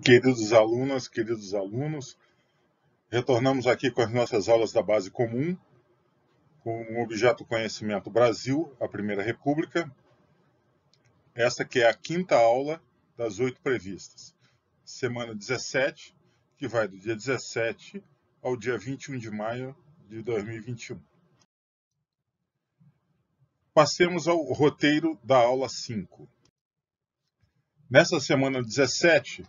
Queridos alunas, queridos alunos, retornamos aqui com as nossas aulas da base comum, com o objeto Conhecimento Brasil, a Primeira República. Esta que é a quinta aula das 8 previstas. Semana 17, que vai do dia 17 ao dia 21 de maio de 2021. Passemos ao roteiro da aula 5. Nessa semana 17,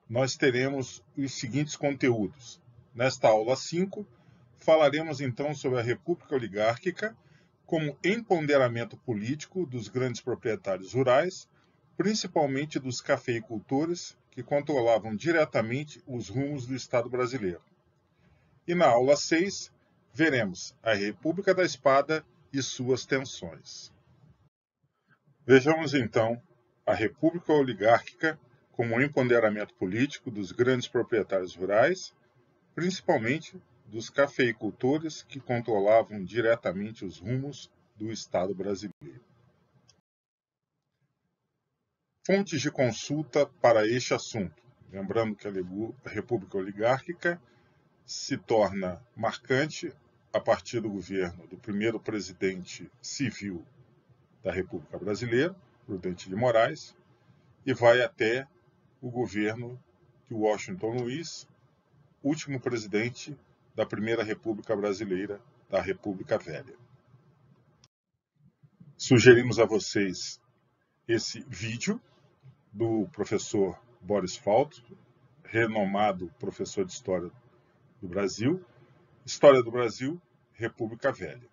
nós teremos os seguintes conteúdos. Nesta aula 5, falaremos então sobre a República Oligárquica como empoderamento político dos grandes proprietários rurais, principalmente dos cafeicultores, que controlavam diretamente os rumos do Estado brasileiro. E na aula 6, veremos a República da Espada e suas tensões. Vejamos então a República Oligárquica como um empoderamento político dos grandes proprietários rurais, principalmente dos cafeicultores que controlavam diretamente os rumos do Estado brasileiro. Fontes de consulta para este assunto. Lembrando que a República Oligárquica se torna marcante a partir do governo do primeiro presidente civil da República Brasileira, Prudente de Moraes, e vai até o governo de Washington Luiz, último presidente da Primeira República Brasileira, da República Velha. Sugerimos a vocês esse vídeo do professor Boris Falto, renomado professor de História do Brasil, República Velha.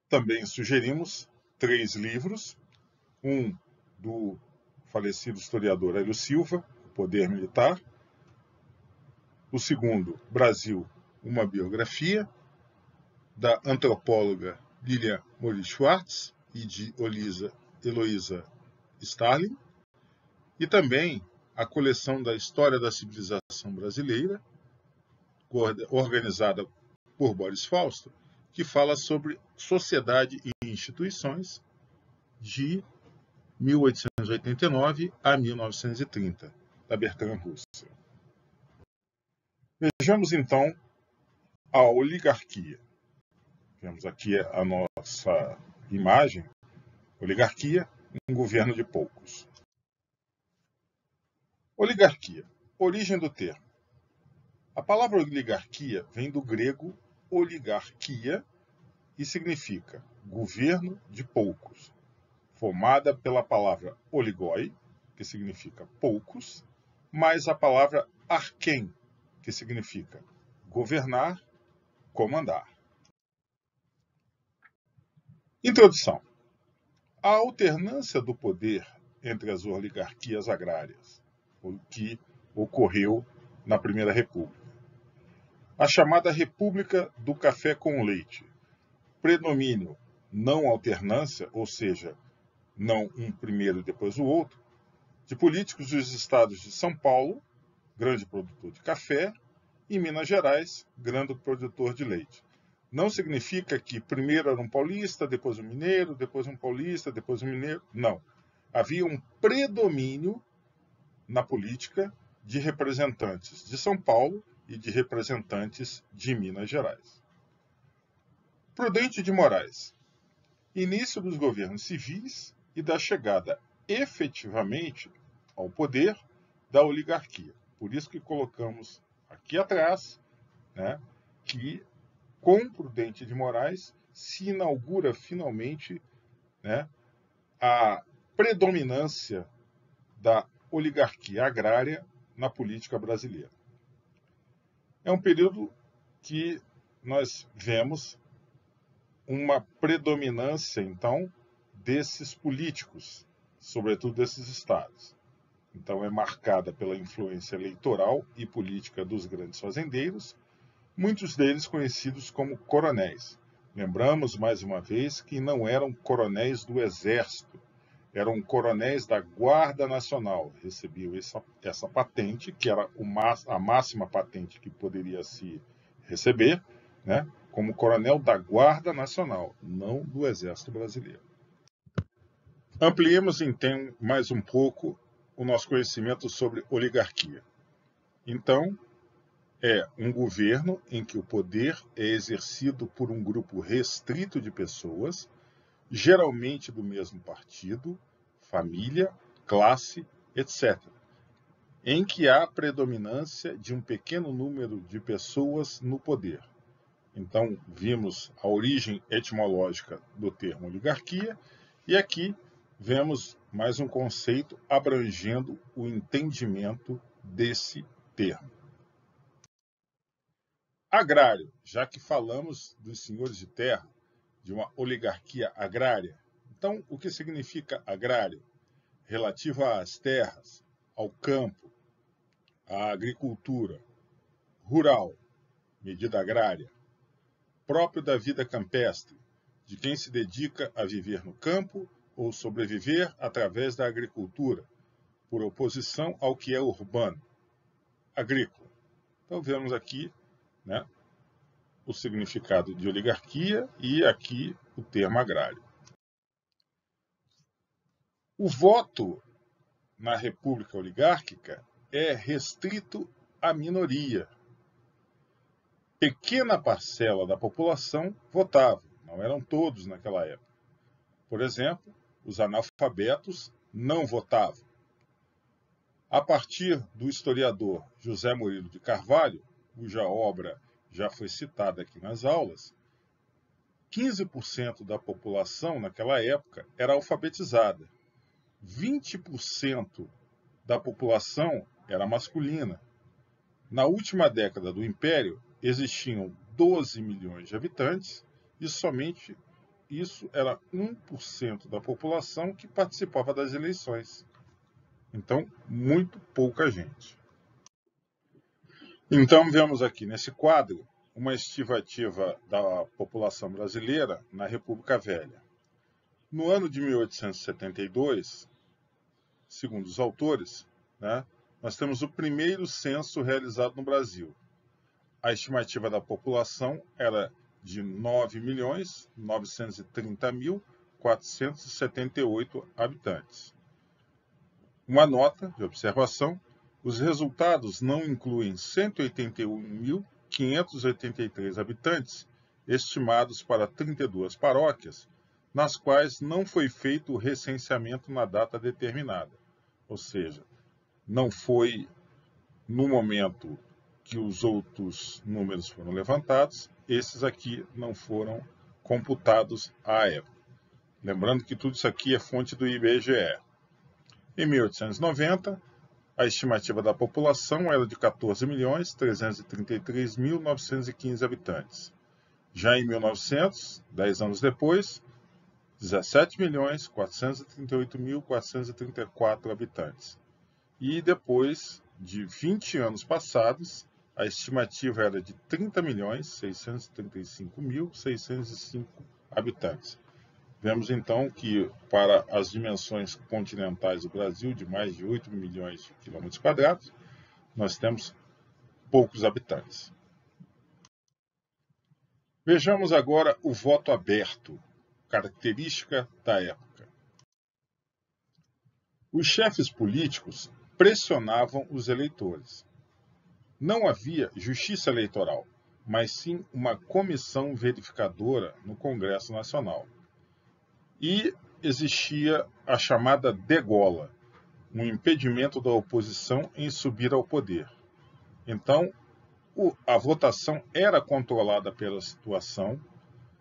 Também sugerimos 3 livros, um do falecido historiador Hélio Silva, O Poder Militar. O segundo, Brasil, uma biografia, da antropóloga Lilian Moritz-Schwartz e de Heloísa Starling. E também a coleção da História da Civilização Brasileira, organizada por Boris Falto, que fala sobre sociedade e instituições de 1889 a 1930, da Bertrand Russell. Vejamos então a oligarquia. Vemos aqui a nossa imagem. Oligarquia, um governo de poucos. Oligarquia. Origem do termo. A palavra oligarquia vem do grego oligarquia e significa governo de poucos, formada pela palavra oligoi, que significa poucos, mais a palavra arquém, que significa governar, comandar. Introdução. A alternância do poder entre as oligarquias agrárias, o que ocorreu na Primeira República. A chamada República do Café com Leite. Predomínio, não alternância, ou seja, não um primeiro e depois o outro, de políticos dos estados de São Paulo, grande produtor de café, e Minas Gerais, grande produtor de leite. Não significa que primeiro era um paulista, depois um mineiro, depois um paulista, depois um mineiro. Não. Havia um predomínio na política de representantes de São Paulo e de representantes de Minas Gerais. Prudente de Moraes. Início dos governos civis e da chegada efetivamente ao poder da oligarquia. Por isso que colocamos aqui atrás, que com Prudente de Moraes se inaugura finalmente a predominância da oligarquia agrária na política brasileira. É um período que nós vemos uma predominância, então, desses políticos, sobretudo desses estados. Então, é marcada pela influência eleitoral e política dos grandes fazendeiros, muitos deles conhecidos como coronéis. Lembramos, mais uma vez, que não eram coronéis do Exército, eram coronéis da Guarda Nacional. Recebiam essa patente, que era a máxima patente que poderia se receber, como coronel da Guarda Nacional, não do Exército Brasileiro. Ampliemos então mais um pouco o nosso conhecimento sobre oligarquia? Então, é um governo em que o poder é exercido por um grupo restrito de pessoas, geralmente do mesmo partido, família, classe, etc., em que há predominância de um pequeno número de pessoas no poder. Então, vimos a origem etimológica do termo oligarquia, e aqui vemos mais um conceito abrangendo o entendimento desse termo. Agrário, já que falamos dos senhores de terra, de uma oligarquia agrária. Então, o que significa agrário? Relativo às terras, ao campo, à agricultura, rural, medida agrária, próprio da vida campestre, de quem se dedica a viver no campo ou sobreviver através da agricultura, por oposição ao que é urbano, agrícola. Então, vemos aqui, né, o significado de oligarquia e aqui o termo agrário. O voto na república oligárquica é restrito à minoria. Pequena parcela da população votava, não eram todos naquela época. Por exemplo, os analfabetos não votavam. A partir do historiador José Murilo de Carvalho, cuja obra já foi citada aqui nas aulas, 15% da população naquela época era alfabetizada, 20% da população era masculina. Na última década do Império, existiam 12 milhões de habitantes e somente isso era 1% da população que participava das eleições. Então, muito pouca gente. Então, vemos aqui nesse quadro uma estimativa da população brasileira na República Velha. No ano de 1872, segundo os autores, né, nós temos o primeiro censo realizado no Brasil. A estimativa da população era de 9.930.478 habitantes. Uma nota de observação: os resultados não incluem 181.583 habitantes, estimados para 32 paróquias, nas quais não foi feito o recenseamento na data determinada. Ou seja, não foi no momento que os outros números foram levantados, esses aqui não foram computados à época. Lembrando que tudo isso aqui é fonte do IBGE. Em 1890, a estimativa da população era de 14.333.915 habitantes. Já em 1900, 10 anos depois, 17.438.434 habitantes. E depois de 20 anos passados, a estimativa era de 30.635.605 habitantes. Vemos então que, para as dimensões continentais do Brasil, de mais de 8 milhões de quilômetros quadrados, nós temos poucos habitantes. Vejamos agora o voto aberto, característica da época. Os chefes políticos pressionavam os eleitores. Não havia justiça eleitoral, mas sim uma comissão verificadora no Congresso Nacional. E existia a chamada degola, um impedimento da oposição em subir ao poder. Então, a votação era controlada pela situação.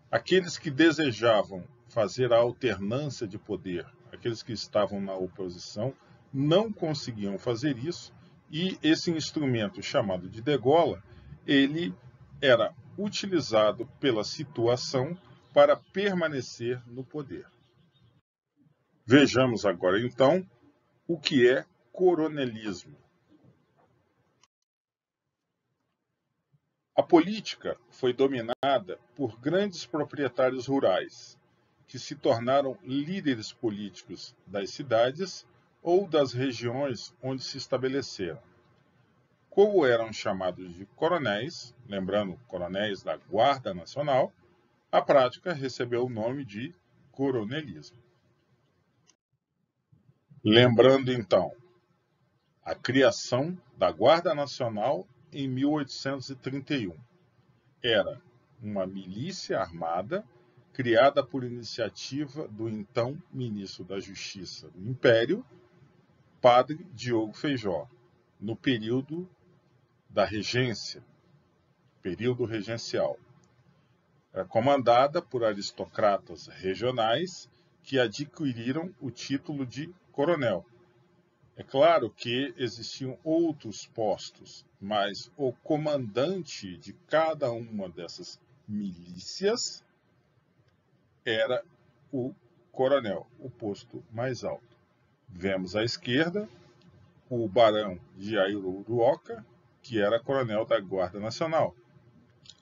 Aqueles que desejavam fazer a alternância de poder, aqueles que estavam na oposição, não conseguiam fazer isso, e esse instrumento chamado de degola, ele era utilizado pela situação para permanecer no poder. Vejamos agora, então, o que é coronelismo. A política foi dominada por grandes proprietários rurais, que se tornaram líderes políticos das cidades ou das regiões onde se estabeleceram. Como eram chamados de coronéis, lembrando coronéis da Guarda Nacional, a prática recebeu o nome de coronelismo. Lembrando então, a criação da Guarda Nacional em 1831. Era uma milícia armada criada por iniciativa do então ministro da Justiça do Império, Padre Diogo Feijó, no período da regência, período regencial. Era comandada por aristocratas regionais que adquiriram o título de coronel. É claro que existiam outros postos, mas o comandante de cada uma dessas milícias era o coronel, o posto mais alto. Vemos à esquerda o barão Jair Uruoca, que era coronel da Guarda Nacional.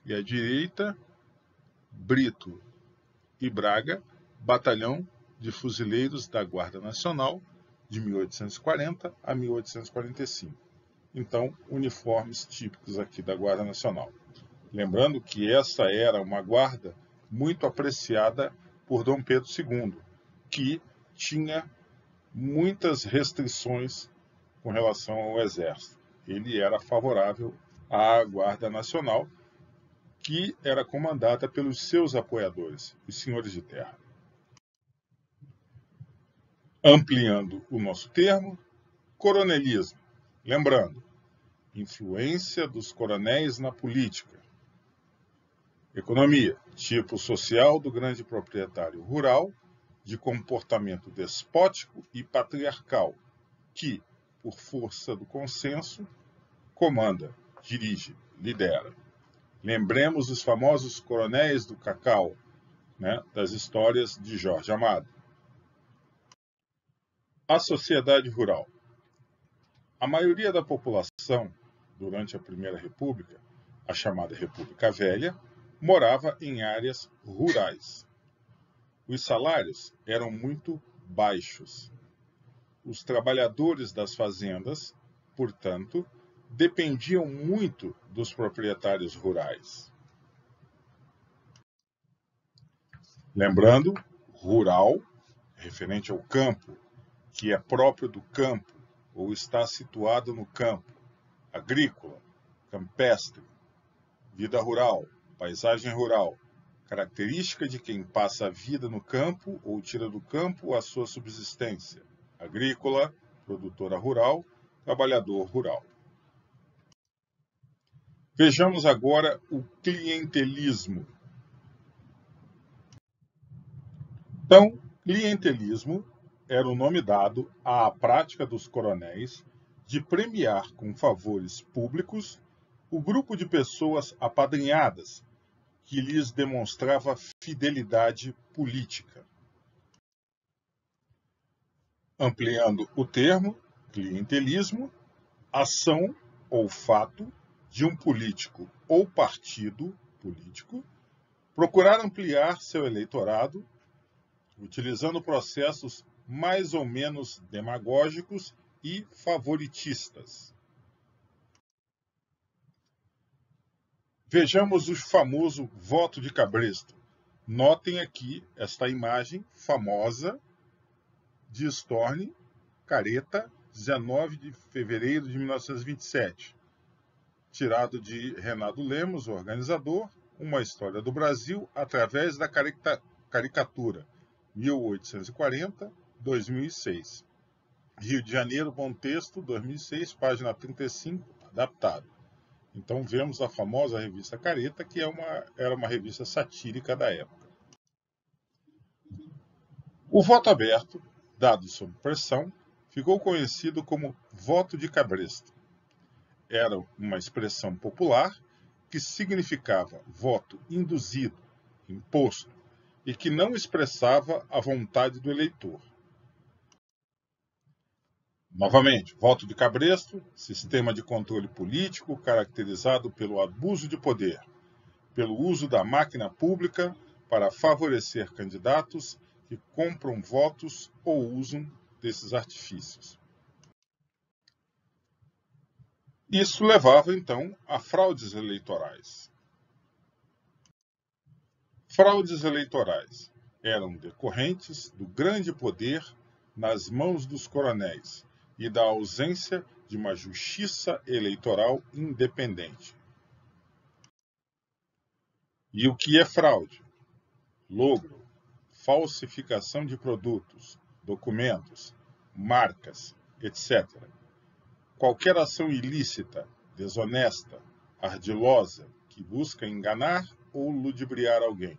E à direita, Brito e Braga, batalhão de fuzileiros da Guarda Nacional, de 1840 a 1845. Então, uniformes típicos aqui da Guarda Nacional. Lembrando que essa era uma guarda muito apreciada por Dom Pedro II, que tinha muitas restrições com relação ao exército. Ele era favorável à Guarda Nacional, que era comandada pelos seus apoiadores, os senhores de terra. Ampliando o nosso termo, coronelismo. Lembrando, influência dos coronéis na política. Economia, tipo social do grande proprietário rural, de comportamento despótico e patriarcal, que, por força do consenso, comanda, dirige, lidera. Lembremos os famosos coronéis do cacau, das histórias de Jorge Amado. A sociedade rural. A maioria da população, durante a Primeira República, a chamada República Velha, morava em áreas rurais. Os salários eram muito baixos. Os trabalhadores das fazendas, portanto, dependiam muito dos proprietários rurais. Lembrando, rural, referente ao campo, que é próprio do campo ou está situado no campo, agrícola, campestre, vida rural, paisagem rural, característica de quem passa a vida no campo ou tira do campo a sua subsistência, agrícola, produtora rural, trabalhador rural. Vejamos agora o clientelismo. Então, clientelismo era o nome dado à prática dos coronéis de premiar com favores públicos o grupo de pessoas apadrinhadas que lhes demonstrava fidelidade política. Ampliando o termo, clientelismo, ação ou fato de um político ou partido político procurar ampliar seu eleitorado utilizando processos mais ou menos demagógicos e favoritistas. Vejamos o famoso voto de cabresto. Notem aqui esta imagem famosa de Storni, Careta, 19 de fevereiro de 1927. Tirado de Renato Lemos, o organizador, Uma História do Brasil através da caricatura, 1840-2006. Rio de Janeiro, bom texto, 2006, página 35, adaptado. Então vemos a famosa revista Careta, que era uma revista satírica da época. O voto aberto, dado sob pressão, ficou conhecido como voto de cabresto. Era uma expressão popular que significava voto induzido, imposto, e que não expressava a vontade do eleitor. Novamente, voto de cabresto, sistema de controle político caracterizado pelo abuso de poder, pelo uso da máquina pública para favorecer candidatos que compram votos ou usam desses artifícios. Isso levava, então, a fraudes eleitorais. Fraudes eleitorais eram decorrentes do grande poder nas mãos dos coronéis, e da ausência de uma justiça eleitoral independente. E o que é fraude? Logro, falsificação de produtos, documentos, marcas, etc. Qualquer ação ilícita, desonesta, ardilosa, que busca enganar ou ludibriar alguém.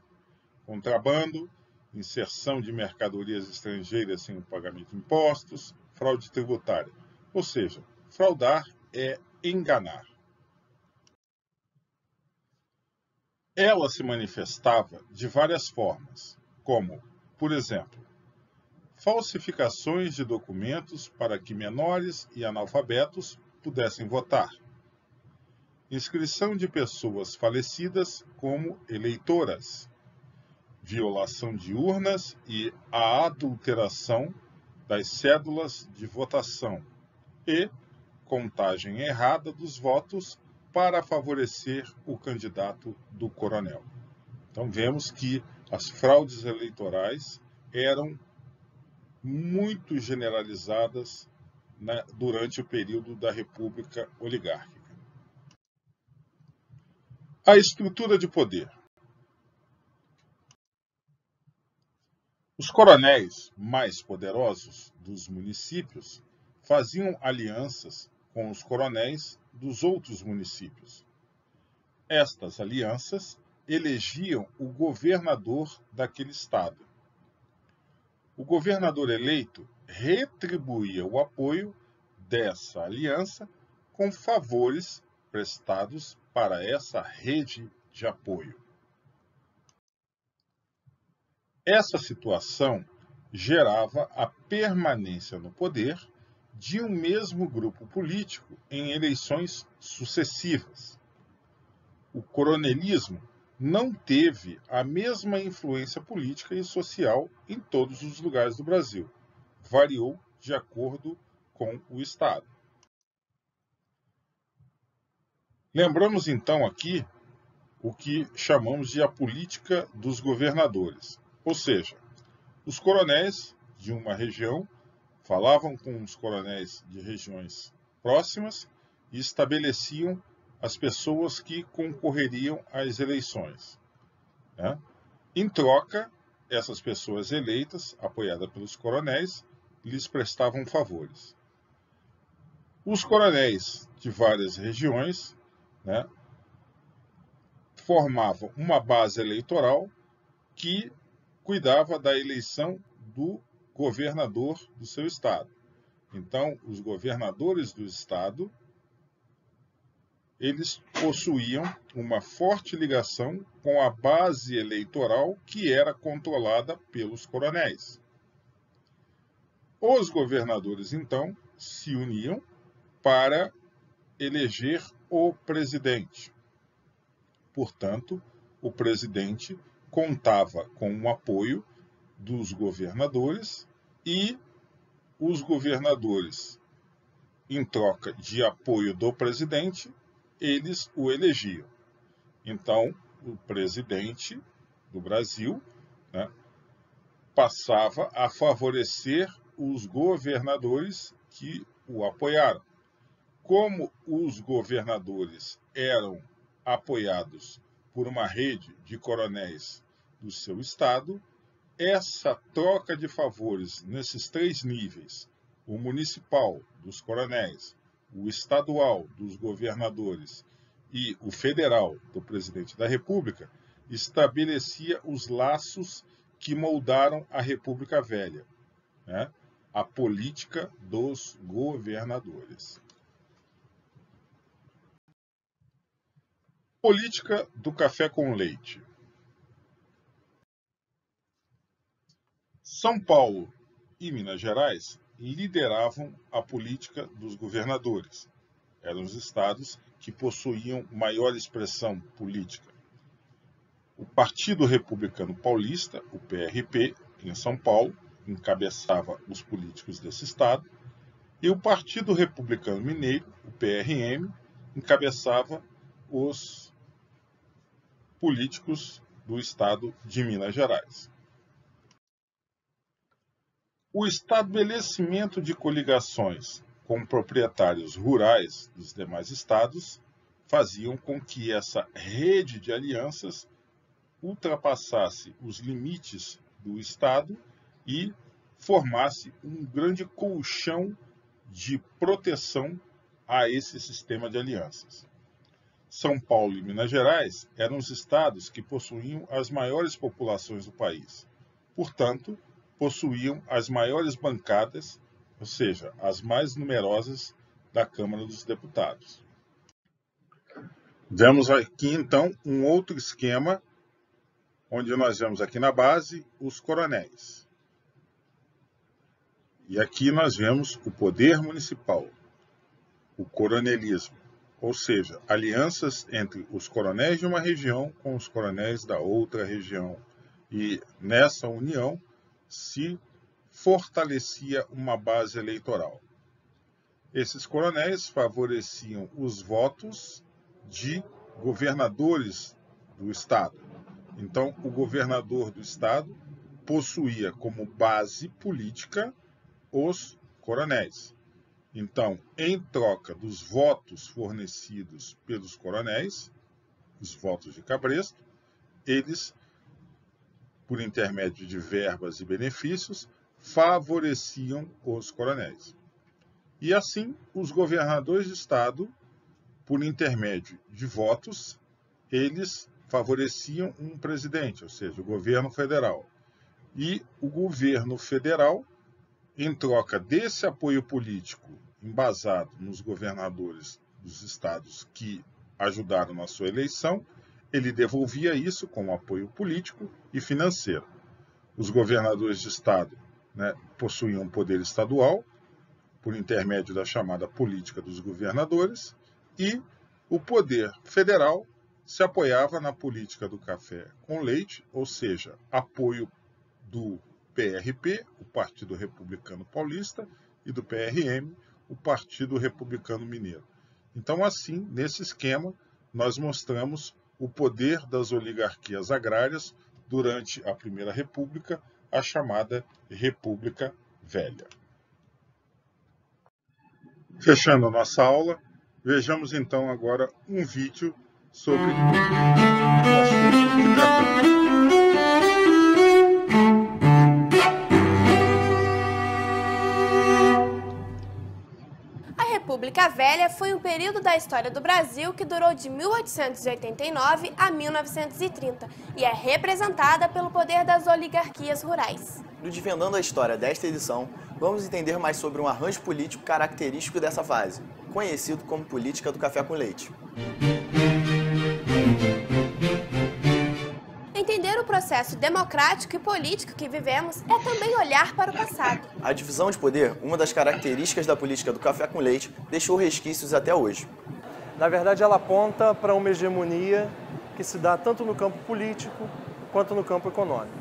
Contrabando, inserção de mercadorias estrangeiras sem o pagamento de impostos, fraude tributária. Ou seja, fraudar é enganar. Ela se manifestava de várias formas, como, por exemplo, falsificações de documentos para que menores e analfabetos pudessem votar, inscrição de pessoas falecidas como eleitoras, violação de urnas e a adulteração das cédulas de votação e contagem errada dos votos para favorecer o candidato do coronel. Então vemos que as fraudes eleitorais eram muito generalizadas durante o período da República Oligárquica. A estrutura de poder. Os coronéis mais poderosos dos municípios faziam alianças com os coronéis dos outros municípios. Estas alianças elegiam o governador daquele estado. O governador eleito retribuía o apoio dessa aliança com favores prestados para essa rede de apoio. Essa situação gerava a permanência no poder de um mesmo grupo político em eleições sucessivas. O coronelismo não teve a mesma influência política e social em todos os lugares do Brasil. Variou de acordo com o Estado. Lembramos então aqui o que chamamos de a política dos governadores. Ou seja, os coronéis de uma região falavam com os coronéis de regiões próximas e estabeleciam as pessoas que concorreriam às eleições. Em troca, essas pessoas eleitas, apoiadas pelos coronéis, lhes prestavam favores. Os coronéis de várias regiões formavam uma base eleitoral que cuidava da eleição do governador do seu estado. Então, os governadores do estado, eles possuíam uma forte ligação com a base eleitoral que era controlada pelos coronéis. Os governadores, então, se uniam para eleger o presidente. Portanto, o presidente contava com o apoio dos governadores e os governadores, em troca de apoio do presidente, eles o elegiam. Então, o presidente do Brasil passava a favorecer os governadores que o apoiaram. Como os governadores eram apoiados por uma rede de coronéis do seu estado, essa troca de favores nesses três níveis, o municipal dos coronéis, o estadual dos governadores e o federal do presidente da República, estabelecia os laços que moldaram a República Velha, a política dos governadores. Política do café com leite. São Paulo e Minas Gerais lideravam a política dos governadores. Eram os estados que possuíam maior expressão política. O Partido Republicano Paulista, o PRP, em São Paulo, encabeçava os políticos desse estado, e o Partido Republicano Mineiro, o PRM, encabeçava os políticos do estado de Minas Gerais. O estabelecimento de coligações com proprietários rurais dos demais estados faziam com que essa rede de alianças ultrapassasse os limites do estado e formasse um grande colchão de proteção a esse sistema de alianças. São Paulo e Minas Gerais eram os estados que possuíam as maiores populações do país. Portanto, possuíam as maiores bancadas, ou seja, as mais numerosas da Câmara dos Deputados. Vemos aqui, então, um outro esquema, onde nós vemos aqui na base os coronéis. E aqui nós vemos o poder municipal, o coronelismo, ou seja, alianças entre os coronéis de uma região com os coronéis da outra região. E nessa união se fortalecia uma base eleitoral. Esses coronéis favoreciam os votos de governadores do estado. Então, o governador do estado possuía como base política os coronéis. Então, em troca dos votos fornecidos pelos coronéis, os votos de cabresto, eles, por intermédio de verbas e benefícios, favoreciam os coronéis. E assim, os governadores de estado, por intermédio de votos, eles favoreciam um presidente, ou seja, o governo federal. E o governo federal, em troca desse apoio político embasado nos governadores dos estados que ajudaram na sua eleição, ele devolvia isso como apoio político e financeiro. Os governadores de estado, possuíam poder estadual, por intermédio da chamada política dos governadores, e o poder federal se apoiava na política do café com leite, ou seja, apoio do PRP, o Partido Republicano Paulista, e do PRM, o Partido Republicano Mineiro. Então, assim, nesse esquema, nós mostramos o poder das oligarquias agrárias durante a Primeira República, a chamada República Velha. Fechando a nossa aula, vejamos então agora um vídeo sobre o assunto que tratamos. A República Velha foi um período da história do Brasil que durou de 1889 a 1930 e é representada pelo poder das oligarquias rurais. No Desvendando a História desta edição, vamos entender mais sobre um arranjo político característico dessa fase, conhecido como política do café com leite. Entender o processo democrático e político que vivemos é também olhar para o passado. A divisão de poder, uma das características da política do café com leite, deixou resquícios até hoje. Na verdade, ela aponta para uma hegemonia que se dá tanto no campo político quanto no campo econômico.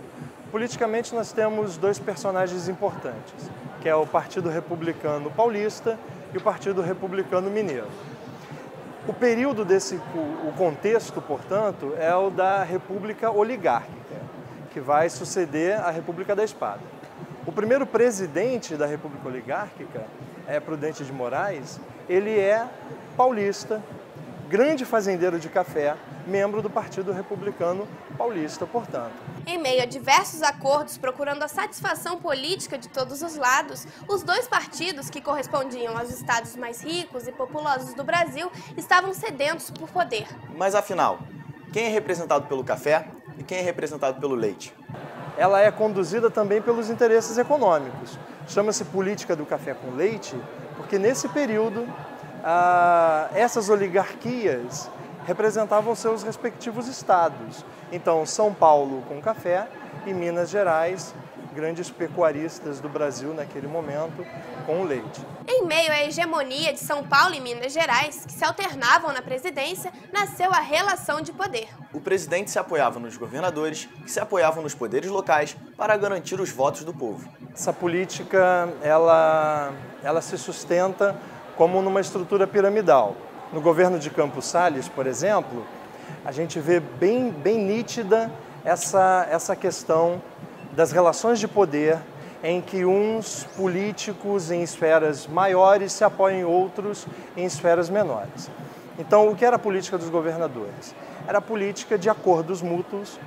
Politicamente, nós temos dois personagens importantes, que é o Partido Republicano Paulista e o Partido Republicano Mineiro. O período o contexto, portanto, é o da República Oligárquica, que vai suceder a República da Espada. O primeiro presidente da República Oligárquica, Prudente de Moraes, ele é paulista, grande fazendeiro de café, membro do Partido Republicano Paulista, portanto. Em meio a diversos acordos procurando a satisfação política de todos os lados, os dois partidos que correspondiam aos estados mais ricos e populosos do Brasil estavam sedentos por poder. Mas afinal, quem é representado pelo café e quem é representado pelo leite? Ela é conduzida também pelos interesses econômicos. Chama-se política do café com leite porque nesse período essas oligarquias representavam seus respectivos estados. Então, São Paulo com café e Minas Gerais, grandes pecuaristas do Brasil naquele momento, com o leite. Em meio à hegemonia de São Paulo e Minas Gerais, que se alternavam na presidência, nasceu a relação de poder. O presidente se apoiava nos governadores, que se apoiavam nos poderes locais para garantir os votos do povo. Essa política, ela se sustenta como numa estrutura piramidal. No governo de Campos Salles, por exemplo, a gente vê bem nítida essa questão das relações de poder em que uns políticos em esferas maiores se apoiam em outros em esferas menores. Então, o que era a política dos governadores? Era a política de acordos mútuos,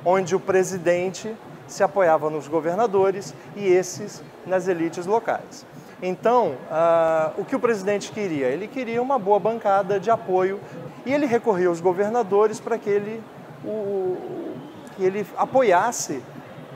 onde o presidente se apoiava nos governadores e esses nas elites locais. Então, o que o presidente queria? Ele queria uma boa bancada de apoio e ele recorria aos governadores para que ele apoiasse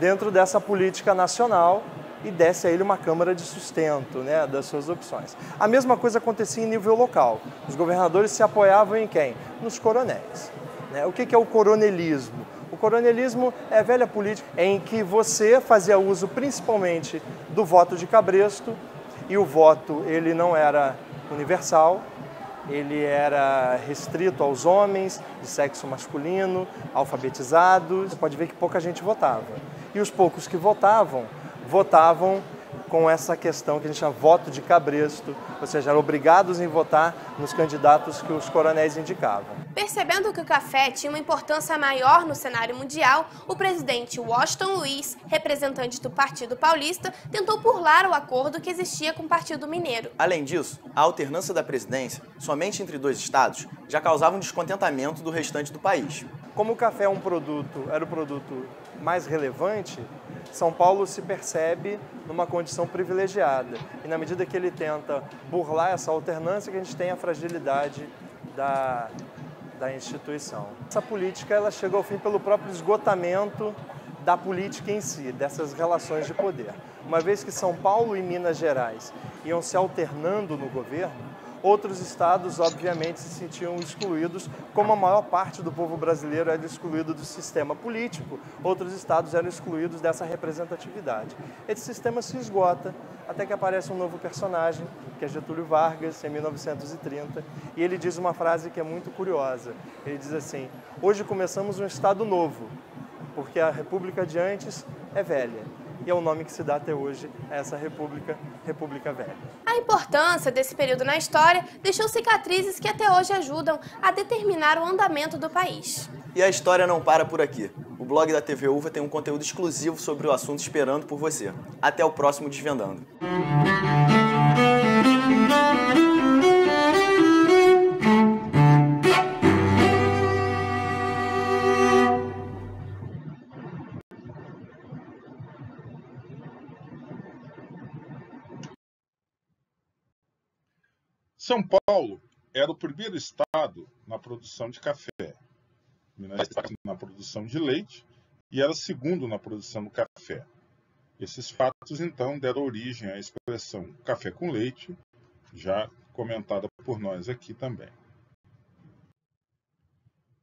dentro dessa política nacional e desse a ele uma câmara de sustento, né, das suas opções. A mesma coisa acontecia em nível local. Os governadores se apoiavam em quem? Nos coronéis. Né? O que é o coronelismo? O coronelismo é a velha política em que você fazia uso principalmente do voto de cabresto, e o voto ele não era universal, ele era restrito aos homens de sexo masculino, alfabetizados. Você pode ver que pouca gente votava. E os poucos que votavam com essa questão que a gente chama voto de cabresto, ou seja, eram obrigados em votar nos candidatos que os coronéis indicavam. Percebendo que o café tinha uma importância maior no cenário mundial, o presidente Washington Luiz, representante do Partido Paulista, tentou burlar o acordo que existia com o Partido Mineiro. Além disso, a alternância da presidência, somente entre dois estados, já causava um descontentamento do restante do país. Como o café era o produto mais relevante, São Paulo se percebe numa condição privilegiada. E na medida que ele tenta burlar essa alternância, que a gente tem a fragilidade da instituição. Essa política ela chega ao fim pelo próprio esgotamento da política em si, dessas relações de poder. Uma vez que São Paulo e Minas Gerais iam se alternando no governo, outros estados, obviamente, se sentiam excluídos, como a maior parte do povo brasileiro era excluído do sistema político, outros estados eram excluídos dessa representatividade. Esse sistema se esgota, até que aparece um novo personagem, que é Getúlio Vargas, em 1930, e ele diz uma frase que é muito curiosa. Ele diz assim: hoje começamos um estado novo, porque a república de antes é velha. E é o nome que se dá até hoje a essa República Velha. A importância desse período na história deixou cicatrizes que até hoje ajudam a determinar o andamento do país. E a história não para por aqui. O blog da TV Uva tem um conteúdo exclusivo sobre o assunto esperando por você. Até o próximo Desvendando. São Paulo era o primeiro estado na produção de café, Minas Gerais na produção de leite e era segundo na produção do café. Esses fatos, então, deram origem à expressão café com leite, já comentada por nós aqui também.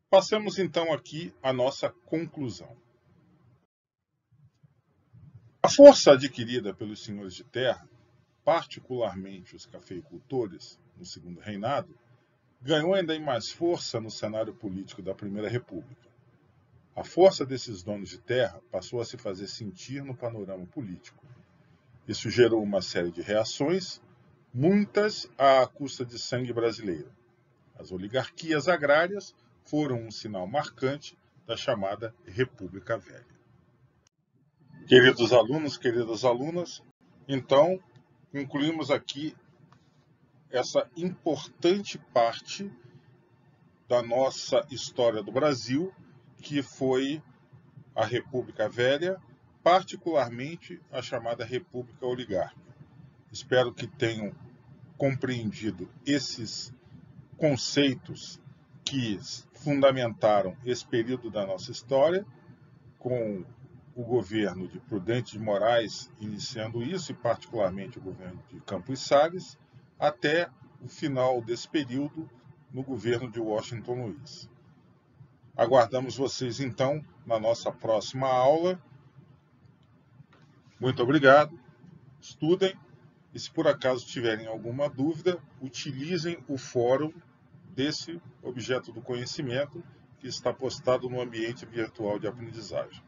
Passemos, então, aqui à nossa conclusão. A força adquirida pelos senhores de terra, particularmente os cafeicultores, no Segundo Reinado, ganhou ainda mais força no cenário político da Primeira República. A força desses donos de terra passou a se fazer sentir no panorama político. Isso gerou uma série de reações, muitas à custa de sangue brasileiro. As oligarquias agrárias foram um sinal marcante da chamada República Velha. Queridos alunos, queridas alunas, então concluímos aqui essa importante parte da nossa história do Brasil, que foi a República Velha, particularmente a chamada República Oligárquica. Espero que tenham compreendido esses conceitos que fundamentaram esse período da nossa história, com o governo de Prudente de Moraes iniciando isso, e particularmente o governo de Campos Salles, até o final desse período no governo de Washington Luiz. Aguardamos vocês, então, na nossa próxima aula. Muito obrigado, estudem, e se por acaso tiverem alguma dúvida, utilizem o fórum desse objeto do conhecimento que está postado no ambiente virtual de aprendizagem.